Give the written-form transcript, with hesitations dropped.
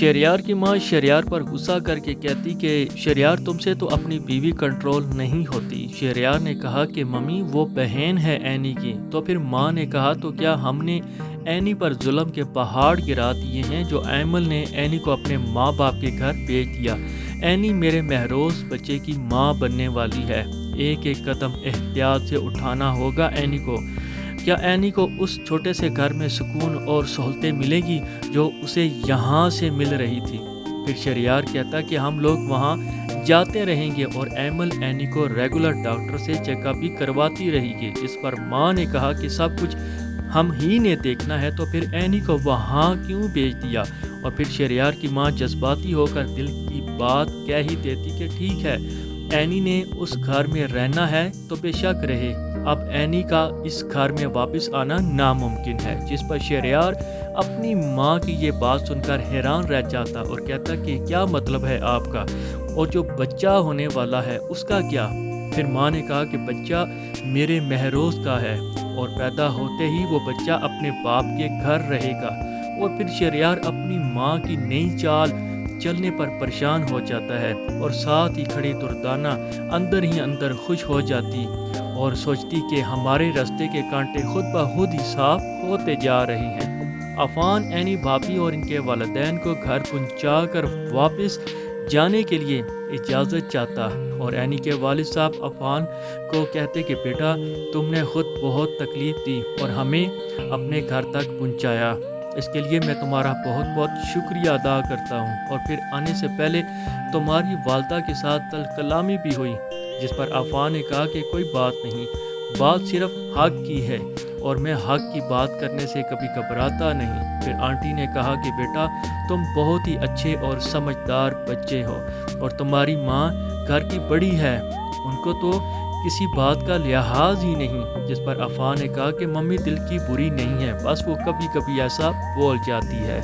شہریار کی ماں شہریار پر غصہ کر کے کہتی کہ شہریار تم سے تو اپنی بیوی کنٹرول نہیں ہوتی۔ شہریار نے کہا کہ ممی وہ بہن ہے اینی کی۔ تو پھر ماں نے کہا تو کیا ہم نے اینی پر ظلم کے پہاڑ گرا دیے ہیں جو ایمل نے اینی کو اپنے ماں باپ کے گھر بھیج دیا۔ اینی میرے محروس بچے کی ماں بننے والی ہے۔ ایک ایک قدم احتیاط سے اٹھانا ہوگا اینی کو۔ کیا اینی کو اس چھوٹے سے گھر میں سکون اور سہولتیں ملے گی جو اسے یہاں سے مل رہی تھی؟ پھر شہریار کہتا کہ ہم لوگ وہاں جاتے رہیں گے اور ایمل اینی کو ریگولر ڈاکٹر سے چیک اپ بھی کرواتی رہے گی، جس پر ماں نے کہا کہ سب کچھ ہم ہی نے دیکھنا ہے تو پھر اینی کو وہاں کیوں بھیج دیا؟ اور پھر شہریار کی ماں جذباتی ہو کر دل کی بات کہہ ہی دیتی کہ ٹھیک ہے، اینی نے اس گھر میں رہنا ہے تو بے شک رہے، اب اینی کا اس گھر میں واپس آنا ناممکن ہے۔ جس پر شہریار اپنی ماں کی یہ بات سن کر حیران رہ جاتا اور کہتا کہ کیا مطلب ہے آپ کا، اور جو بچہ ہونے والا ہے اس کا کیا؟ پھر ماں نے کہا کہ بچہ میرے محروس کا ہے اور پیدا ہوتے ہی وہ بچہ اپنے باپ کے گھر رہے گا۔ اور پھر شہریار اپنی ماں کی نئی چال چلنے پر پریشان ہو جاتا ہے اور ساتھ ہی کھڑی دردانہ اندر ہی اندر خوش ہو جاتی اور سوچتی کہ ہمارے راستے کے کانٹے خود بخود ہی صاف ہوتے جا رہے ہیں۔ عفان اینی بھابھی اور ان کے والدین کو گھر پہنچا کر واپس جانے کے لیے اجازت چاہتا اور اینی کے والد صاحب عفان کو کہتے کہ بیٹا تم نے خود بہت تکلیف دی اور ہمیں اپنے گھر تک پہنچایا، اس کے لیے میں تمہارا بہت بہت شکریہ ادا کرتا ہوں۔ اور پھر آنے سے پہلے تمہاری والدہ کے ساتھ تلخ کلامی بھی ہوئی، جس پر عفان نے کہا کہ کوئی بات نہیں، بات صرف حق کی ہے اور میں حق کی بات کرنے سے کبھی گھبراتا نہیں۔ پھر آنٹی نے کہا کہ بیٹا تم بہت ہی اچھے اور سمجھدار بچے ہو اور تمہاری ماں گھر کی بڑی ہے، ان کو تو کسی بات کا لحاظ ہی نہیں۔ جس پر عفان نے کہا کہ ممی دل کی بری نہیں ہے، بس وہ کبھی کبھی ایسا بول جاتی ہے۔